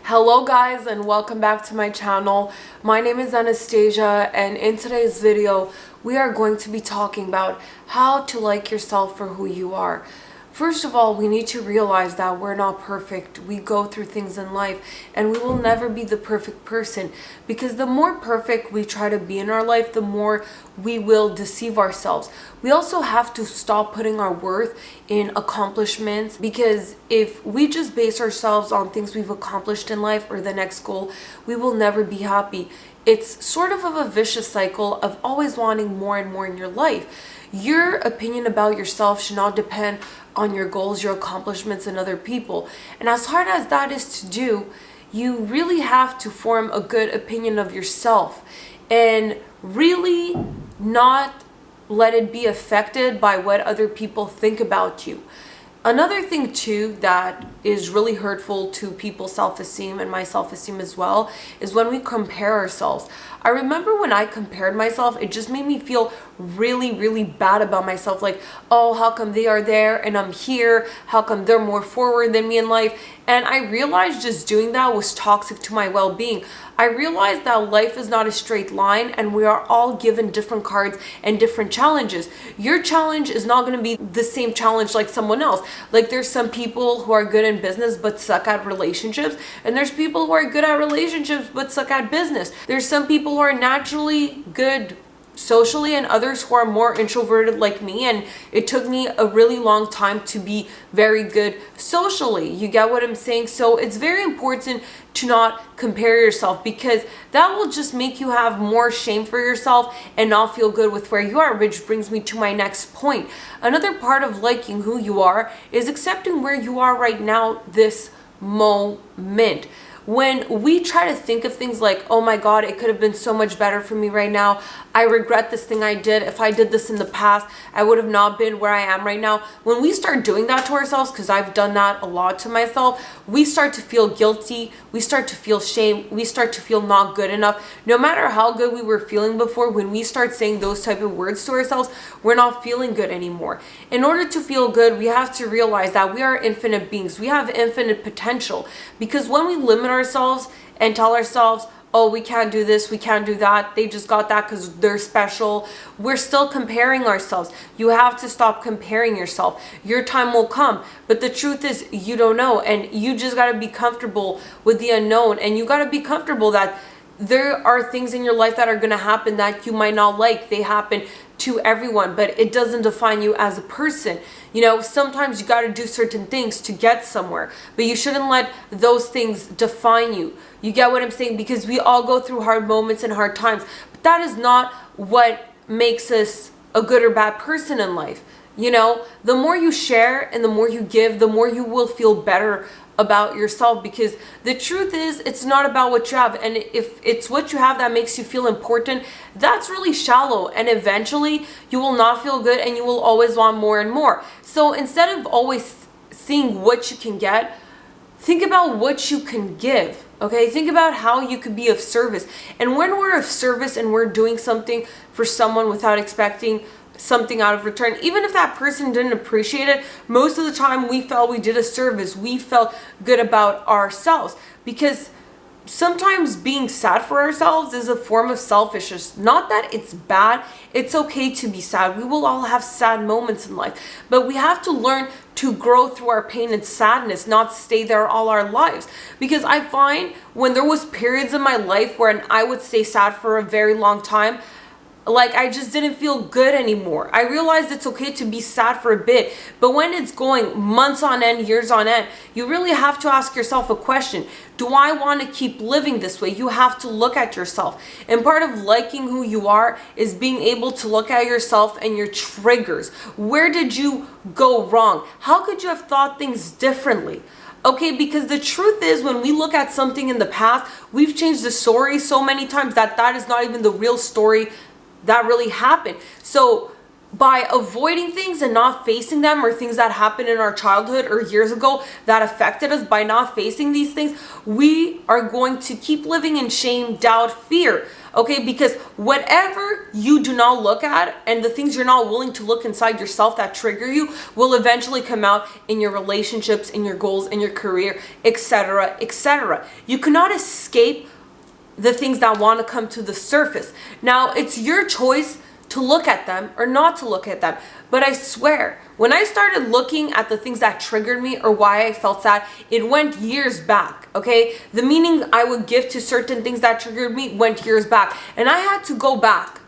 Hello guys, and welcome back to my channel. My name is Anastasia, and in today's video we are going to be talking about how to like yourself for who you are. First of all, we need to realize that we're not perfect. We go through things in life and we will never be the perfect person, because the more perfect we try to be in our life, the more we will deceive ourselves. We also have to stop putting our worth in accomplishments, because if we just base ourselves on things we've accomplished in life or the next goal, we will never be happy. It's sort of a vicious cycle of always wanting more and more in your life. Your opinion about yourself should not depend on your goals, your accomplishments, and other people. And as hard as that is to do, you really have to form a good opinion of yourself and really not let it be affected by what other people think about you. Another thing too that is really hurtful to people's self-esteem and my self-esteem as well is when we compare ourselves. I remember when I compared myself, it just made me feel really bad about myself. Like, oh, how come they are there and I'm here? How come they're more forward than me in life? And I realized just doing that was toxic to my well-being. I realized that life is not a straight line and we are all given different cards and different challenges. Your challenge is not going to be the same challenge like someone else. Like, there's some people who are good in business but suck at relationships, and there's people who are good at relationships but suck at business. There's some people who are naturally good socially and others who are more introverted like me, and it took me a really long time to be very good socially. You get what I'm saying? So it's very important to not compare yourself, because that will just make you have more shame for yourself and not feel good with where you are, which brings me to my next point. Another part of liking who you are is accepting where you are right now, this moment. When we try to think of things like, oh my God, it could have been so much better for me right now. I regret this thing I did. If I did this in the past, I would have not been where I am right now. When we start doing that to ourselves, because I've done that a lot to myself, we start to feel guilty. We start to feel shame. We start to feel not good enough. No matter how good we were feeling before, when we start saying those type of words to ourselves, we're not feeling good anymore. In order to feel good, we have to realize that we are infinite beings. We have infinite potential, because when we limit ourselves and tell ourselves, oh, we can't do this, we can't do that, they just got that because they're special, we're still comparing ourselves. You have to stop comparing yourself. Your time will come, but the truth is you don't know, and you just got to be comfortable with the unknown, and you got to be comfortable that there are things in your life that are going to happen that you might not like. They happen to everyone, but it doesn't define you as a person. You know, sometimes you got to do certain things to get somewhere, but you shouldn't let those things define you. You get what I'm saying? Because we all go through hard moments and hard times, but that is not what makes us a good or bad person in life. You know, the more you share and the more you give, the more you will feel better about yourself, because the truth is it's not about what you have. And if it's what you have that makes you feel important, that's really shallow, and eventually you will not feel good and you will always want more and more. So instead of always seeing what you can get, think about what you can give. Okay, think about how you could be of service. And when we're of service and we're doing something for someone without expecting something out of return, even if that person didn't appreciate it, most of the time we felt we did a service. We felt good about ourselves, because sometimes being sad for ourselves is a form of selfishness. Not that it's bad. It's okay to be sad. We will all have sad moments in life, but we have to learn to grow through our pain and sadness, not stay there all our lives. Because I find when there was periods in my life where I would stay sad for a very long time, like I just didn't feel good anymore. I realized it's okay to be sad for a bit, but when it's going months on end, years on end, you really have to ask yourself a question. Do I want to keep living this way? You have to look at yourself. And part of liking who you are is being able to look at yourself and your triggers. Where did you go wrong? How could you have thought things differently? Okay, because the truth is, when we look at something in the past, we've changed the story so many times that that is not even the real story that really happened. So by avoiding things and not facing them, or things that happened in our childhood or years ago that affected us, by not facing these things, we are going to keep living in shame, doubt, fear. Okay, because whatever you do not look at and the things you're not willing to look inside yourself that trigger you will eventually come out in your relationships, in your goals, in your career, etc., etc. You cannot escape the things that want to come to the surface. Now, it's your choice to look at them or not to look at them. But I swear, when I started looking at the things that triggered me or why I felt sad, it went years back, okay? The meaning I would give to certain things that triggered me went years back. And I had to go back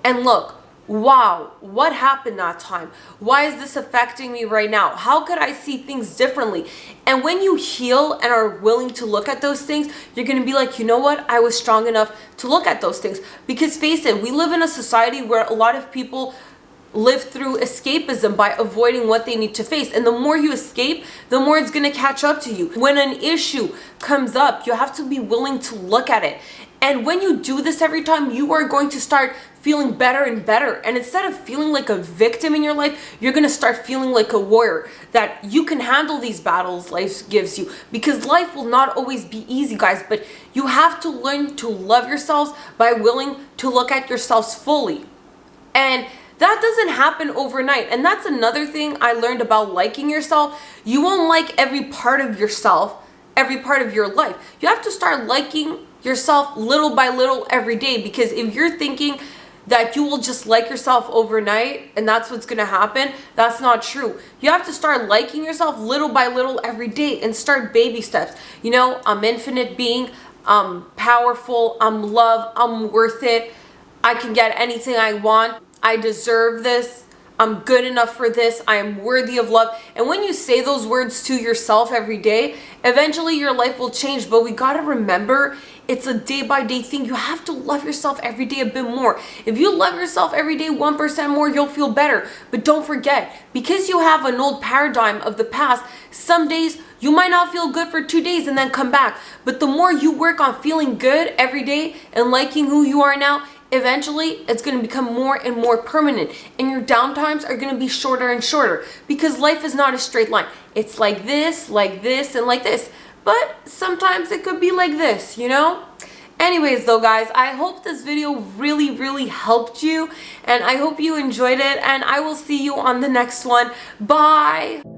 and look, wow, what happened that time? Why is this affecting me right now? How could I see things differently? And when you heal and are willing to look at those things, you're going to be like, you know what? I was strong enough to look at those things. Because face it, we live in a society where a lot of people live through escapism by avoiding what they need to face. And the more you escape, the more it's going to catch up to you. When an issue comes up, you have to be willing to look at it. And when you do this every time, you are going to start feeling better and better. And instead of feeling like a victim in your life, you're going to start feeling like a warrior, that you can handle these battles life gives you. Because life will not always be easy, guys, but you have to learn to love yourselves by willing to look at yourselves fully. And that doesn't happen overnight. And that's another thing I learned about liking yourself. You won't like every part of yourself, every part of your life. You have to start liking yourself little by little every day, because if you're thinking that you will just like yourself overnight and that's what's going to happen, that's not true. You have to start liking yourself little by little every day and start baby steps. You know, I'm infinite being, I'm powerful, I'm love, I'm worth it, I can get anything I want, I deserve this, I'm good enough for this, I am worthy of love. And when you say those words to yourself every day, eventually your life will change. But we got to remember, it's a day-by-day thing. You have to love yourself every day a bit more. If you love yourself every day 1% more, you'll feel better. But don't forget, because you have an old paradigm of the past, some days you might not feel good for 2 days and then come back. But the more you work on feeling good every day and liking who you are now, eventually it's going to become more and more permanent, and your downtimes are going to be shorter and shorter, because life is not a straight line. It's like this, and like this. But sometimes it could be like this, you know? Anyways though, guys, I hope this video really helped you, and I hope you enjoyed it, and I will see you on the next one. Bye!